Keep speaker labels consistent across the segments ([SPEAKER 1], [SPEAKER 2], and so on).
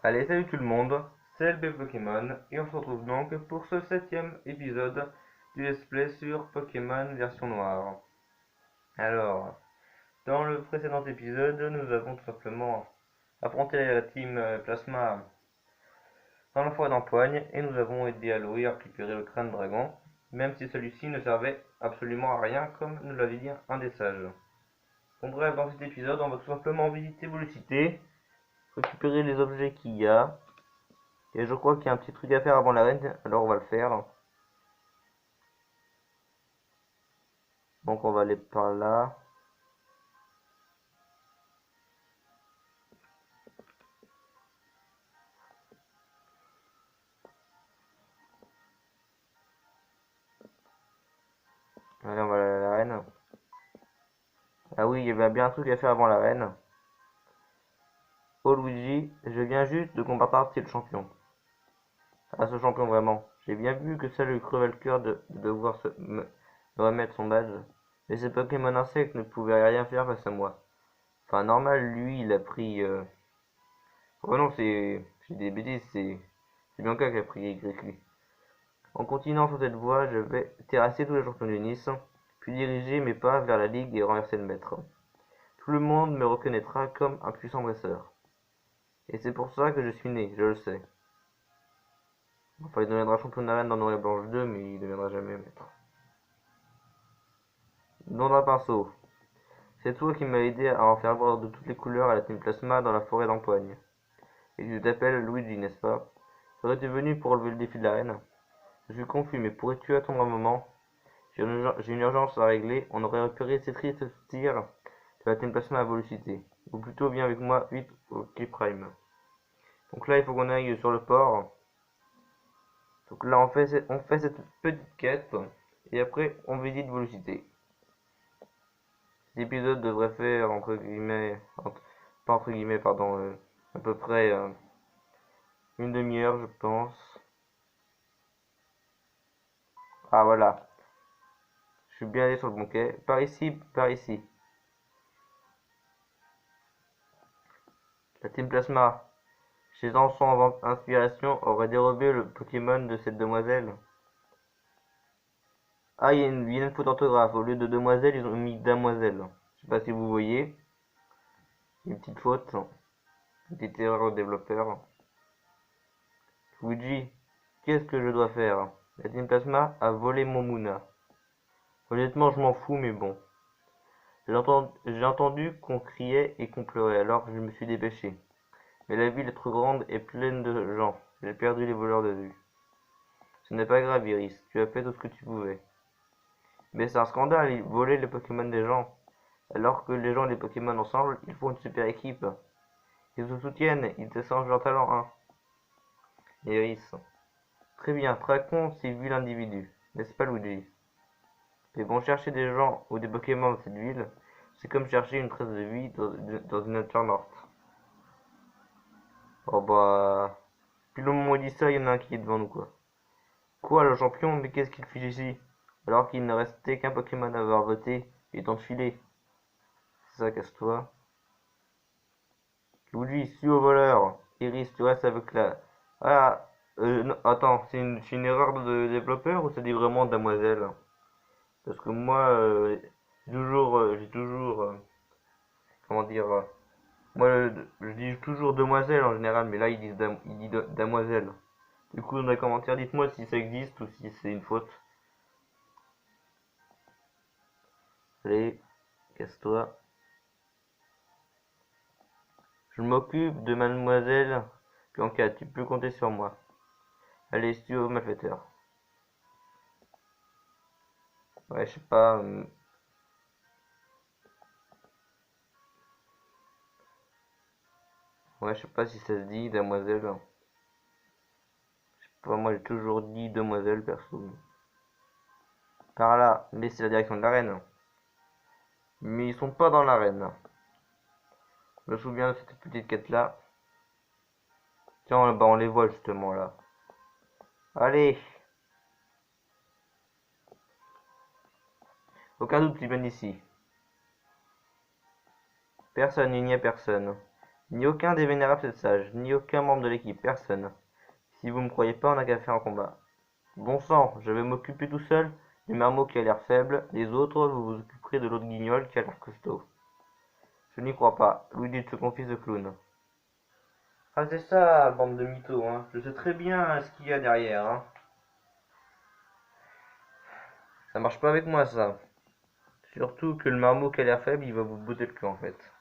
[SPEAKER 1] Allez, salut tout le monde, c'est LB Pokémon et on se retrouve donc pour ce 7e épisode du let's play sur Pokémon version noire. Alors, dans le précédent épisode, nous avons tout simplement affronté la team Plasma dans la forêt d'Empoigne et nous avons aidé Aloy à récupérer le crâne dragon, même si celui-ci ne servait absolument à rien comme nous l'avait dit un des sages. Bon bref, dans cet épisode, on va tout simplement visiter Volocité, récupérer les objets qu'il y a. Et je crois qu'il y a un petit truc à faire avant l'arène, alors on va le faire. Donc on va aller par là. Allez, on va aller à l'arène. Ah oui, il y avait bien un truc à faire avant l'arène. Oh Luigi, je viens juste de combattre un style champion. Ah ce champion vraiment. J'ai bien vu que ça lui crevait le cœur de devoir me remettre son badge. Mais ce Pokémon insecte ne pouvait rien faire face à moi. Enfin normal, lui il a pris... Oh non, c'est des bêtises, c'est Bianca qui a pris Grickley. En continuant sur cette voie, je vais terrasser tous les champions de Nice, puis diriger mes pas vers la ligue et renverser le maître. Tout le monde me reconnaîtra comme un puissant dresseur. Et c'est pour ça que je suis né, je le sais. Enfin, il deviendra champion d'arène dans Noir et Blanche 2, mais il ne deviendra jamais maître. Nom d'un pinceau. C'est toi qui m'as aidé à en faire voir de toutes les couleurs à la Team Plasma dans la forêt d'Empoigne. Et tu t'appelles Luigi, n'est-ce pas? Serais-tu venu pour relever le défi de l'arène? Je suis confus, mais pourrais-tu attendre un moment? J'ai une urgence à régler, on aurait repéré ces tristes tirs de la Team Plasma à Volocité. Ou plutôt, viens avec moi vite au K-Prime. Donc là, il faut qu'on aille sur le port. Donc là, on fait cette petite quête. Et après, on visite Volocité. Cet épisode devrait faire, entre guillemets, pas entre guillemets, pardon, à peu près une demi-heure, je pense. Ah, voilà. Je suis bien allé sur le bon quai. Par ici, par ici. La Team Plasma, ces enfants inspiration auraient dérobé le Pokémon de cette demoiselle. Ah, il y a une faute d'orthographe. Au lieu de demoiselle, ils ont mis damoiselle. Je sais pas si vous voyez. Une petite faute. Une petite erreur au développeur. Luigi, qu'est-ce que je dois faire? La Team Plasma a volé mon Muna. Honnêtement, je m'en fous, mais bon. J'ai entendu qu'on criait et qu'on pleurait, alors je me suis dépêché. Mais la ville est trop grande et pleine de gens. J'ai perdu les voleurs de vue. Ce n'est pas grave, Iris. Tu as fait tout ce que tu pouvais. Mais c'est un scandale, ils volaient les Pokémon des gens. Alors que les gens et les Pokémon ensemble, ils font une super équipe. Ils se soutiennent, ils échangent leurs talents, hein. Iris. Très bien, traquons ces vils individus. N'est-ce pas, Luigi? Mais bon, chercher des gens ou des Pokémon dans cette ville, c'est comme chercher une trace de vie dans une nature morte. Oh bah... Puis le moment où il dit ça, il y en a un qui est devant nous, quoi. Quoi, le champion? Mais qu'est-ce qu'il fait ici? Alors qu'il ne restait qu'un Pokémon à avoir voté, il est enfilé. C'est ça, casse-toi. Luigi, suis au voleur. Iris, tu restes avec la... Ah, non, attends, c'est une erreur de développeur ou ça dit vraiment demoiselle? Parce que moi, j'ai toujours, comment dire, moi, je dis toujours demoiselle en général, mais là, il dit damoiselle. Du coup, dans les commentaires, dites-moi si ça existe ou si c'est une faute. Allez, casse-toi. Je m'occupe de mademoiselle Bianca, tu peux compter sur moi. Allez, studio malfaiteur. Ouais, je sais pas. Ouais, je sais pas si ça se dit, damoiselle. Je sais pas, moi j'ai toujours dit demoiselle, perso. Par là, mais c'est la direction de l'arène. Mais ils sont pas dans l'arène. Je me souviens de cette petite quête là. Tiens, bah on les voit justement là. Allez, aucun doute, ils viennent ici. Personne, il n'y a personne. Ni aucun des vénérables sept sages, ni aucun membre de l'équipe, personne. Si vous me croyez pas, on n'a qu'à faire un combat. Bon sang, je vais m'occuper tout seul du marmot qui a l'air faible, les autres, vous vous occuperez de l'autre guignol qui a l'air costaud. Je n'y crois pas, Luigi se confie de clown. Ah c'est ça, bande de mythos, hein. Je sais très bien ce qu'il y a derrière, hein. Ça marche pas avec moi, ça. Surtout que le marmot qui a l'air faible, il va vous botter le cul, en fait.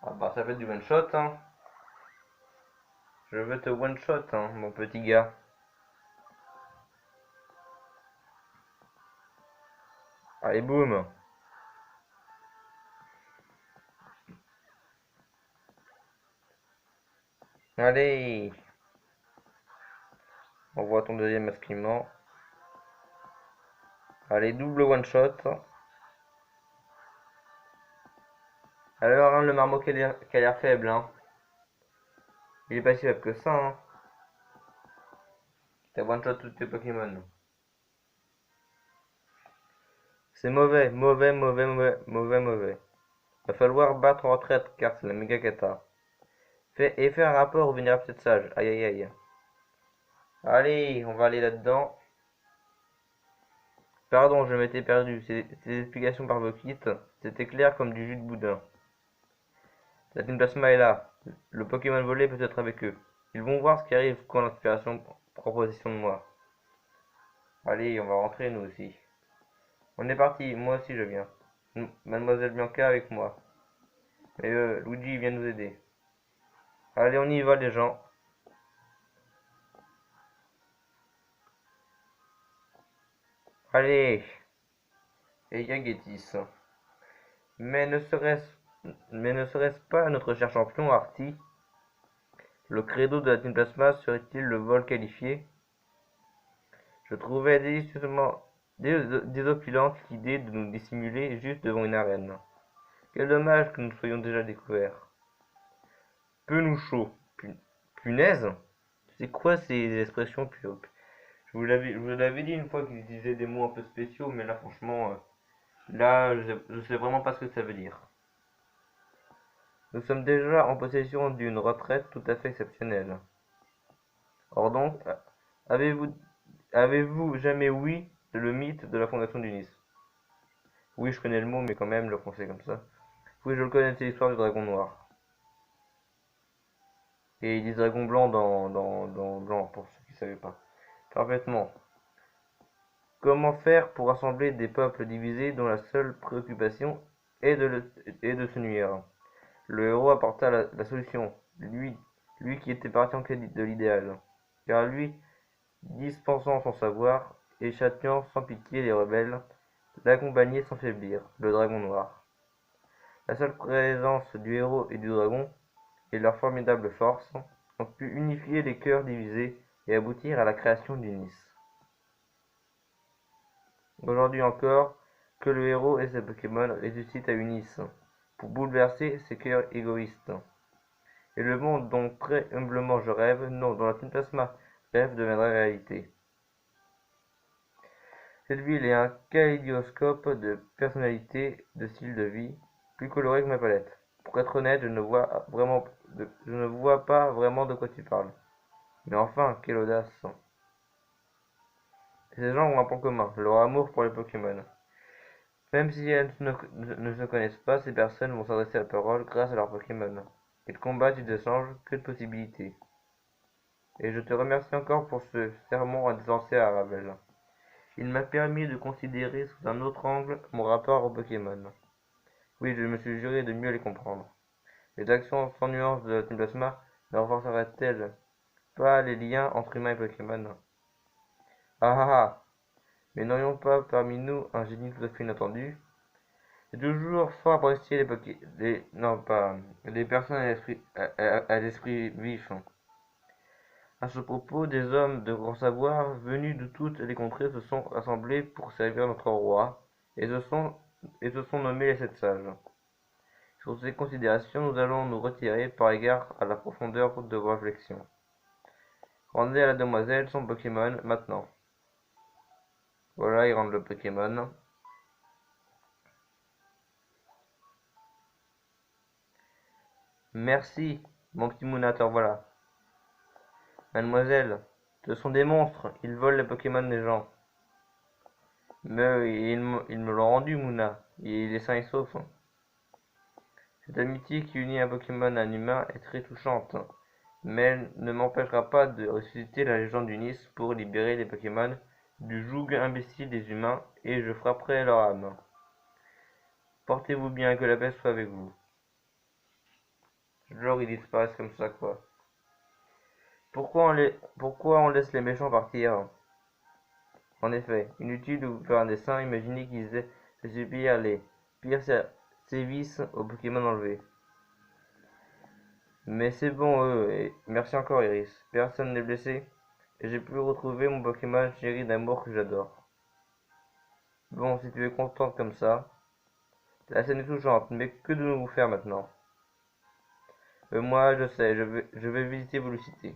[SPEAKER 1] Ah bah ça fait du one shot, hein. Je veux te one shot, hein, mon petit gars. Allez, boum. Allez. Envoie ton deuxième instrument. Allez, double one shot. Alors, hein, le marmot qui a l'air faible, hein. Il est pas si faible que ça, hein. T'as one shot tous tes Pokémon. C'est mauvais, mauvais, mauvais, mauvais, mauvais, mauvais. Va falloir battre en retraite, car c'est la méga cata. Fais un rapport au vénérable cette sage. Aïe aïe aïe. Allez, on va aller là-dedans. Pardon, je m'étais perdu. Ces explications par vos kits, c'était clair comme du jus de boudin. La Team Plasma est là. Le Pokémon volé peut être avec eux. Ils vont voir ce qui arrive quand l'inspiration prend possession de moi. Allez, on va rentrer nous aussi. On est parti, moi aussi je viens. Mademoiselle Bianca avec moi. Et Luigi vient nous aider. Allez, on y va les gens. Allez. Et Yagetis. Mais ne serait-ce mais ne serait-ce pas notre cher champion Artie? Le credo de la Team Plasma serait-il le vol qualifié? Je trouvais délicieusement désopilante l'idée de nous dissimuler juste devant une arène. Quel dommage que nous soyons déjà découverts. Peu nous chaud. Punaise? C'est quoi ces expressions pure? Je vous l'avais dit une fois qu'ils utilisaient des mots un peu spéciaux, mais là franchement, là je sais vraiment pas ce que ça veut dire. Nous sommes déjà en possession d'une retraite tout à fait exceptionnelle. Or donc, avez-vous avez-vous jamais ouï le mythe de la fondation du Nice? Oui, je connais le mot, mais quand même, le prononcer comme ça. Oui, je le connais, c'est l'histoire du dragon noir. Et ils disent dragon blanc dans blanc, pour ceux qui ne savaient pas. Parfaitement. Comment faire pour rassembler des peuples divisés dont la seule préoccupation est de se nuire? Le héros apporta la solution, lui qui était parti en quête de l'idéal. Car lui, dispensant son savoir, et châtiant sans pitié les rebelles, l'accompagnait sans faiblir, le dragon noir. La seule présence du héros et du dragon, et leur formidable force, ont pu unifier les cœurs divisés et aboutir à la création du Nice. Aujourd'hui encore, que le héros et ses Pokémon ressuscitent à Unis, pour bouleverser ces cœurs égoïstes. Et le monde dont très humblement je rêve, non, dont la Team Plasma rêve deviendra réalité. Cette ville est un kaléidoscope de personnalités, de styles de vie, plus coloré que ma palette. Pour être honnête, je ne vois pas vraiment de quoi tu parles. Mais enfin, quelle audace! Ces gens ont un point commun, leur amour pour les Pokémon. Même si elles ne se connaissent pas, ces personnes vont s'adresser à la parole grâce à leurs Pokémon. Ils combattent, ils échangent, que de possibilités. Et je te remercie encore pour ce sermon insensé à Ravel. Il m'a permis de considérer sous un autre angle mon rapport aux Pokémon. Oui, je me suis juré de mieux les comprendre. Les actions sans nuance de la Team Plasma ne renforceraient-elles pas les liens entre humains et Pokémon? Ah ah ah! Mais n'aurions pas parmi nous un génie tout à fait inattendu? C'est toujours fort apprécié non pas les personnes à l'esprit vif. À ce propos, des hommes de grand savoir venus de toutes les contrées se sont rassemblés pour servir notre roi et se sont nommés les sept sages. Sur ces considérations, nous allons nous retirer par égard à la profondeur de vos réflexions. Rendez à la demoiselle son Pokémon maintenant. Voilà, il rend le Pokémon. Merci, mon petit Mouna, te revoilà. Mademoiselle, ce sont des monstres, ils volent les Pokémon des gens. Mais ils me l'ont rendu, Mouna. Il est sain et sauf. Cette amitié qui unit un Pokémon à un humain est très touchante, mais elle ne m'empêchera pas de ressusciter la légende du Nice pour libérer les Pokémon du joug imbécile des humains et je frapperai leur âme. Portez-vous bien, que la paix soit avec vous. Genre, ils disparaissent comme ça, quoi. Pourquoi on laisse les méchants partir? En effet, inutile de vous faire un dessin, imaginez qu'ils aient fait subir les pires sévices aux Pokémon enlevés. Mais c'est bon, eux, et merci encore, Iris. Personne n'est blessé, et j'ai pu retrouver mon Pokémon chéri d'amour que j'adore. Bon, si tu es contente comme ça, la scène est touchante, mais que devons-nous faire maintenant? Moi, je sais, je vais visiter Volocité.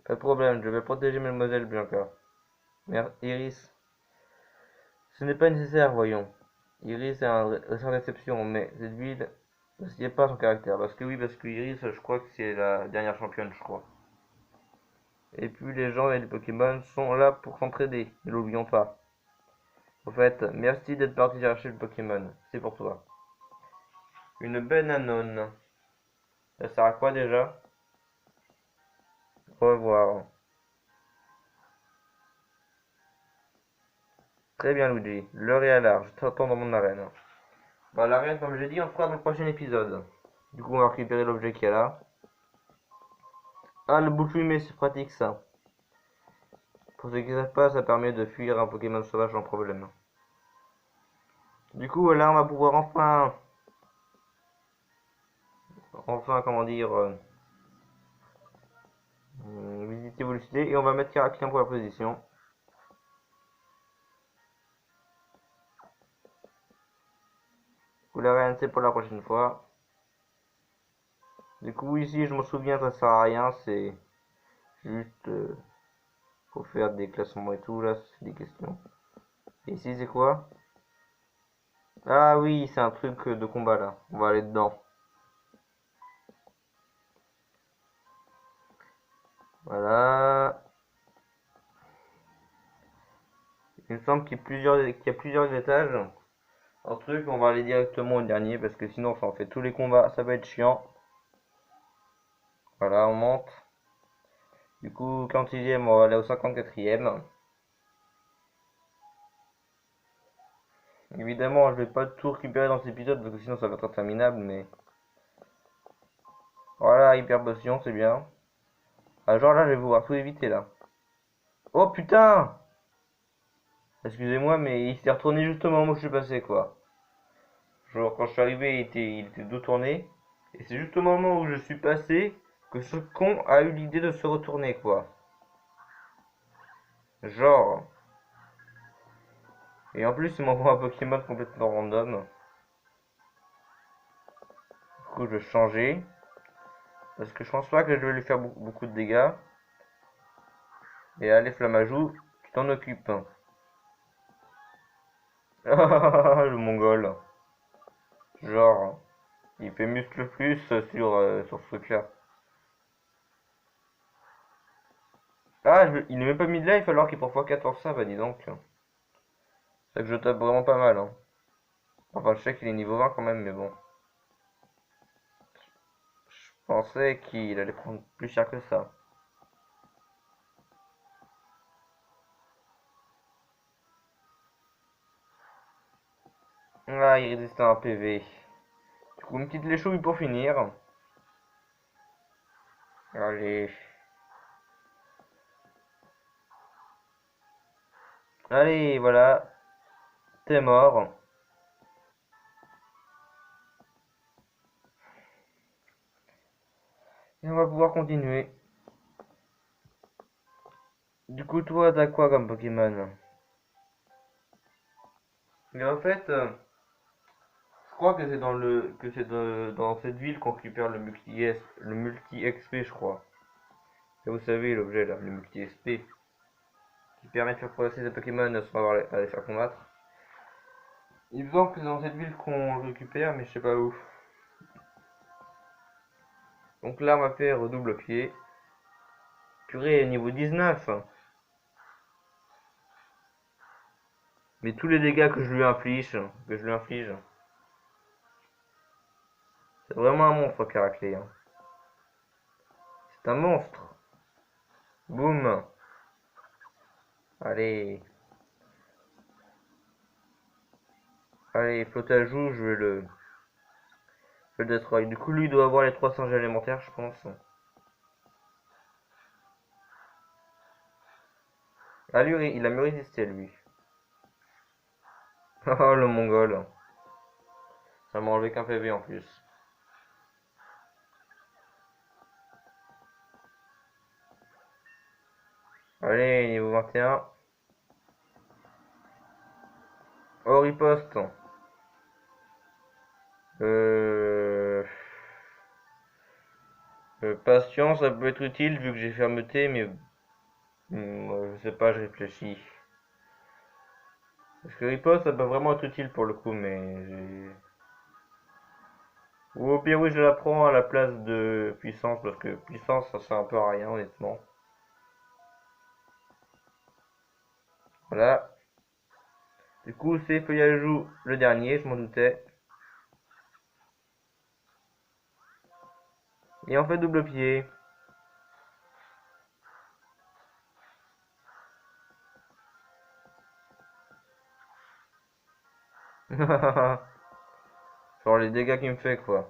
[SPEAKER 1] Pas de problème, je vais protéger Mademoiselle Bianca. Iris, ce n'est pas nécessaire, voyons. Iris est un récent d'exception, mais cette ville ne s'y est pas son caractère. Parce que Iris, je crois que c'est la dernière championne, je crois. Et puis les gens et les Pokémon sont là pour s'entraider, ne l'oublions pas. Au fait, merci d'être parti chercher le Pokémon, c'est pour toi. Une bananone. Ça sert à quoi déjà? Au revoir. Très bien Luigi, l'heure est à l'heure, je t'attends dans mon arène. Bah l'arène, comme j'ai dit, on fera dans le prochain épisode. Du coup on va récupérer l'objet qu'il y a là. Ah, le boucle fumée, c'est pratique ça. Pour ceux qui ne savent pas, ça permet de fuir un Pokémon sauvage sans problème. Du coup là on va pouvoir enfin comment dire, visiter Volocité et on va mettre Caraquien pour la position. Ou la reine c'est pour la prochaine fois. Du coup ici je m'en souviens, ça sert à rien, c'est juste pour faire des classements et tout, là c'est des questions. Et ici c'est quoi? Ah oui, c'est un truc de combat là, on va aller dedans. Voilà. Il me semble qu'il y a plusieurs étages. Un truc, on va aller directement au dernier parce que sinon ça en fait tous les combats, ça va être chiant. Voilà, on monte. Du coup, 46e, on va aller au 54e. Évidemment, je vais pas tout récupérer dans cet épisode parce que sinon ça va être interminable, mais... Voilà, hyper potion, c'est bien. Ah, genre là, je vais pouvoir tout éviter là. Oh putain! Excusez-moi, mais il s'est retourné juste au moment où je suis passé, quoi. Genre, quand je suis arrivé, il était dos tourné. Et c'est juste au moment où je suis passé que ce con a eu l'idée de se retourner, quoi. Genre. Et en plus, il m'envoie un Pokémon complètement random. Du coup, je vais changer. Parce que je pense pas que je vais lui faire beaucoup de dégâts. Et allez, Flamajou, tu t'en occupes. Le mongol. Genre, il fait muscle plus sur ce truc-là. Ah, il n'est même pas mis de là, il va falloir qu'il prend x14 ça, bah dis donc. C'est que je tape vraiment pas mal, hein. Enfin, je sais qu'il est niveau 20 quand même, mais bon. Je pensais qu'il allait prendre plus cher que ça. Ah, il résiste à un PV. Du coup, une petite léchouille pour finir. Allez. Allez, voilà. T'es mort. Et on va pouvoir continuer. Du coup, toi, t'as quoi comme Pokémon? Mais en fait, je crois que c'est dans cette ville qu'on récupère le multi XP, je crois. Et vous savez, l'objet là, le multi XP, qui permet de faire progresser des Pokémon sans avoir à les faire combattre. Il me semble que c'est dans cette ville qu'on le récupère, mais je sais pas où. Donc là, on va faire double pied. Purée, niveau 19. Mais tous les dégâts que je lui inflige, c'est vraiment un monstre, Caraclé. Hein. C'est un monstre. Boum. Allez. Allez, flottage joue, je le destroy. Du coup, lui, il doit avoir les 3 singes élémentaires, je pense. Ah, lui, il a mieux résisté, lui. Oh, le mongol. Ça m'a enlevé qu'un PV en plus. Allez, niveau 21. Oh, riposte. Euh... Patience, ça peut être utile vu que j'ai fermeté, mais je sais pas, je réfléchis. Parce que riposte, ça peut vraiment être utile pour le coup, mais ou au pire, oui, je la prends à la place de puissance, parce que puissance, ça sert un peu à rien, honnêtement. Voilà. Du coup, c'est feuillage joue le dernier, je m'en doutais. Et on fait double pied. Genre les dégâts qu'il me fait, quoi.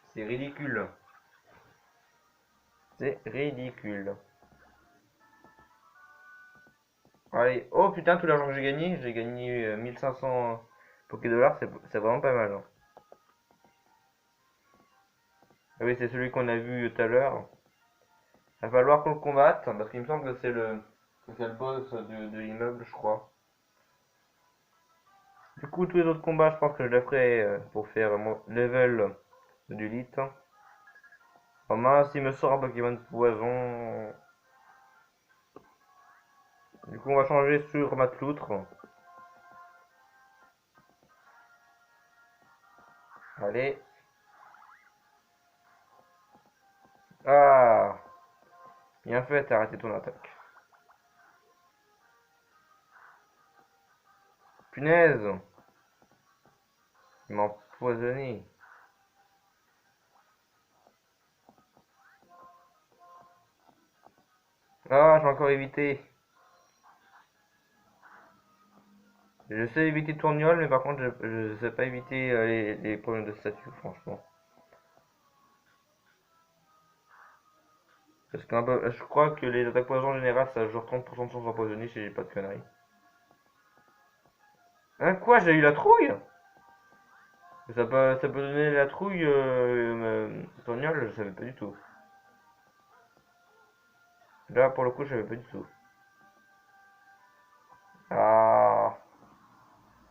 [SPEAKER 1] C'est ridicule. C'est ridicule. Allez, oh putain, tout l'argent que j'ai gagné 1500 Poké-Dollars, c'est vraiment pas mal. Hein. Ah oui, c'est celui qu'on a vu tout à l'heure. Il va falloir qu'on le combatte, parce qu'il me semble que c'est le boss de l'immeuble, je crois. Du coup, tous les autres combats, je pense que je les ferai pour faire mon level du lit. Oh mince, il me sort un Pokémon poison. Du coup, on va changer sur Matloutre. Allez. Ah, bien fait, t'as arrêté ton attaque. Punaise, il m'a empoisonné. Ah, j'ai encore évité. Je sais éviter tourniol, mais par contre, je sais pas éviter les problèmes de statut, franchement. Parce que je crois que les attaques poison générales, ça a genre 30% de chance d'empoisonner si j'ai pas de conneries. Hein, quoi, j'ai eu la trouille? Ça peut donner la trouille, tourniol, je savais pas du tout. Là, pour le coup, je savais pas du tout. Ah.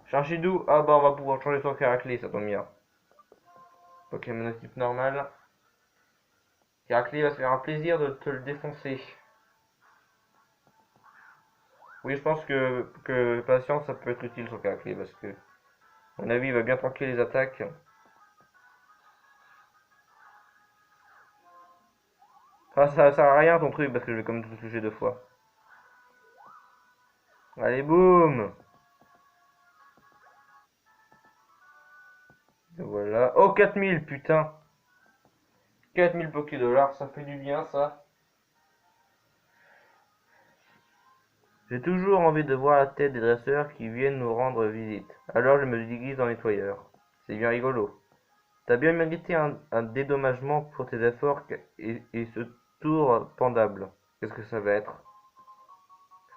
[SPEAKER 1] Charchidou, ah bah on va pouvoir changer son Héraclès, ça tombe bien. Pokémon de type normal. Héraclès va se faire un plaisir de te le défoncer. Oui, je pense que patience, ça peut être utile sur Héraclès, parce que, à mon avis, il va bien tanker les attaques. Ah, ça sert à rien ton truc, parce que je vais quand même te toucher 2 fois. Allez, boum! Et voilà. Oh, 4000, putain! 4000 Poké-Dollars, ça fait du bien, ça. J'ai toujours envie de voir la tête des dresseurs qui viennent nous rendre visite. Alors je me déguise en nettoyeur. C'est bien rigolo. T'as bien mérité un dédommagement pour tes efforts et ce tour pendable. Qu'est-ce que ça va être?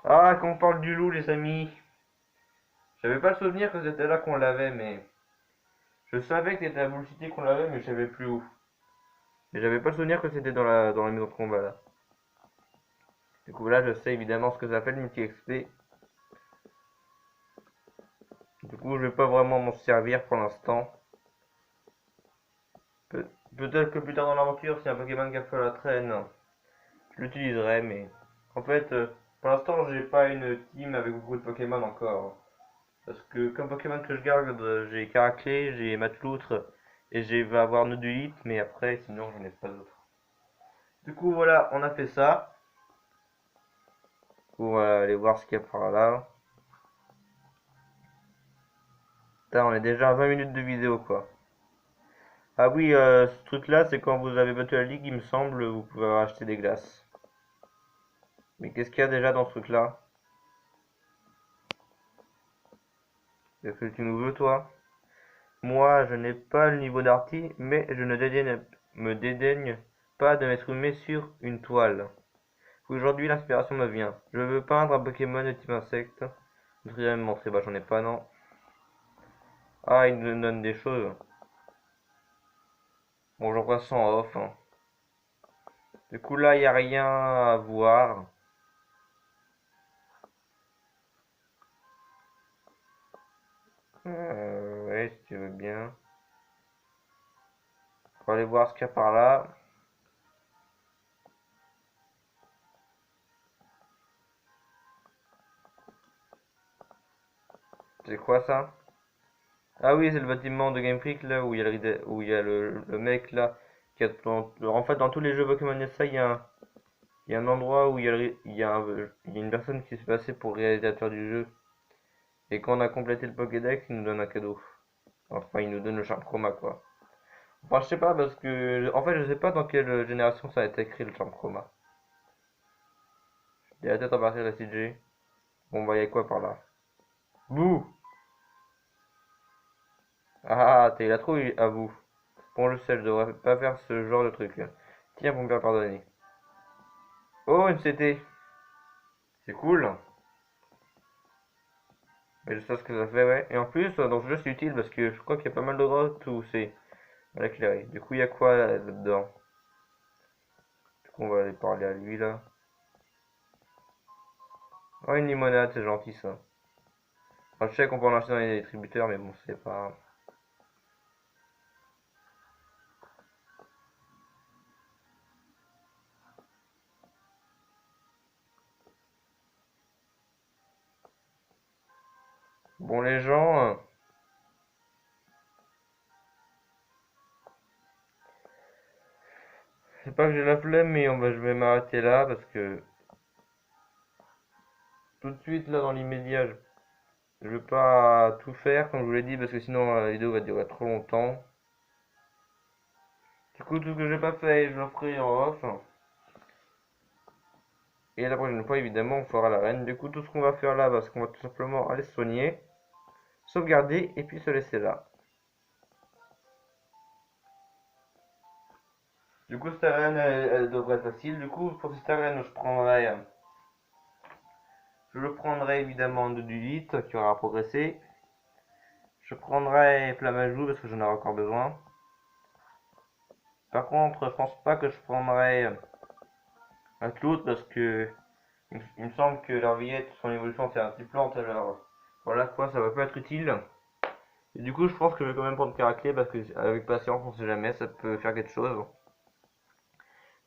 [SPEAKER 1] Ah, qu'on parle du loup, les amis. J'avais pas le souvenir que c'était là qu'on l'avait, mais... Je savais que c'était à Bull City qu'on l'avait, mais je savais plus où. Mais j'avais pas le souvenir que c'était dans la maison de combat, là. Du coup, là, je sais évidemment ce que ça fait le multi-XP. Du coup, je vais pas vraiment m'en servir pour l'instant. Peut-être que plus tard dans l'aventure, si un Pokémon qui a fait la traîne, je l'utiliserai, mais en fait, pour l'instant, j'ai pas une team avec beaucoup de Pokémon encore. Parce que comme Pokémon que je garde, j'ai Caraclé, j'ai Matloutre et j'ai va avoir Nodulite, mais après, sinon, j'en ai pas d'autres. Du coup, voilà, on a fait ça. Du coup, on va aller voir ce qu'il y a par là. Putain, on est déjà à 20 minutes de vidéo, quoi. Ah oui, ce truc-là, c'est quand vous avez battu la ligue, il me semble, vous pouvez acheter des glaces. Mais qu'est-ce qu'il y a déjà dans ce truc-là? Qu'est-ce que tu nous veux, toi? Moi, je n'ai pas le niveau d'arty, mais je ne me dédaigne pas de m'exprimer sur une toile. Aujourd'hui, l'inspiration me vient. Je veux peindre un Pokémon de type insecte. Vous voudriez me montrer? Bah, j'en ai pas, non. Ah, il nous donne des choses. Bon, j'en vois ça en off, hein. Du coup, là, il n'y a rien à voir. Ouais, si tu veux bien. On va aller voir ce qu'il y a par là. C'est quoi ça? Ah oui, c'est le bâtiment de Game Freak là où il y a où il y a le mec là qui a en fait dans tous les jeux Pokémon ça il y a un endroit où il y a une personne qui s'est passée pour réalisateur du jeu et quand on a complété le Pokédex, il nous donne un cadeau. Enfin, il nous donne le charme chroma quoi. Enfin, je sais pas parce que en fait, je sais pas dans quelle génération ça a été écrit le charme chroma. Il y a peut-être à partir de la CG. Bon, bah, il y a quoi par là? Bouh! Ah, t'es là trop à vous. Bon, je sais, je devrais pas faire ce genre de truc. Tiens, pour me faire pardonner. Oh, une CT. C'est cool. Et je sais ce que ça fait, ouais. Et en plus, dans ce jeu, c'est utile parce que je crois qu'il y a pas mal de grottes où c'est mal éclairé. Du coup, il y a quoi là-dedans? Du coup, on va aller parler à lui là. Oh, une limonade, c'est gentil ça. Enfin, je sais qu'on peut en acheter dans les distributeurs, mais bon, c'est pas. Bon, les gens, c'est pas que j'ai la flemme, mais je vais m'arrêter là parce que tout de suite, là, dans l'immédiat, je veux pas tout faire, comme je vous l'ai dit, parce que sinon la vidéo va durer trop longtemps. Du coup, tout ce que j'ai pas fait, je le ferai en off. Et la prochaine fois, évidemment, on fera l'arène. Du coup, tout ce qu'on va faire là, parce qu'on va tout simplement aller se soigner, sauvegarder et puis se laisser là. Du coup, cette arène, elle devrait être facile. Du coup, pour cette arène, je le prendrai évidemment de du lit qui aura progressé. Je prendrai Flamajou parce que j'en aurai encore besoin. Par contre, je pense pas que je prendrai un Cloud parce que il me semble que leur villette, son évolution, c'est un petit plante. Alors voilà quoi, ça va pas être utile. Et du coup, je pense que je vais quand même prendre Caraclé parce que avec patience, on sait jamais, ça peut faire quelque chose.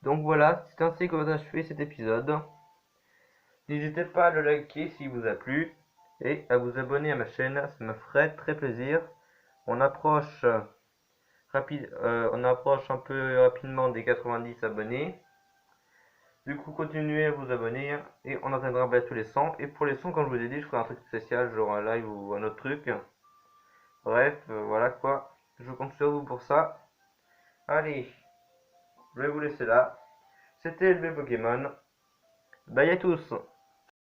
[SPEAKER 1] Donc voilà, c'est ainsi que va s'achever cet épisode. N'hésitez pas à le liker s'il vous a plu et à vous abonner à ma chaîne, ça me ferait très plaisir. On approche on approche un peu rapidement des 90 abonnés. Du coup, continuez à vous abonner et on atteindra bientôt les 100. Et pour les 100, comme je vous ai dit, je ferai un truc spécial, genre un live ou un autre truc. Bref, voilà quoi. Je compte sur vous pour ça. Allez, je vais vous laisser là. C'était LB Pokémon. Bye à tous!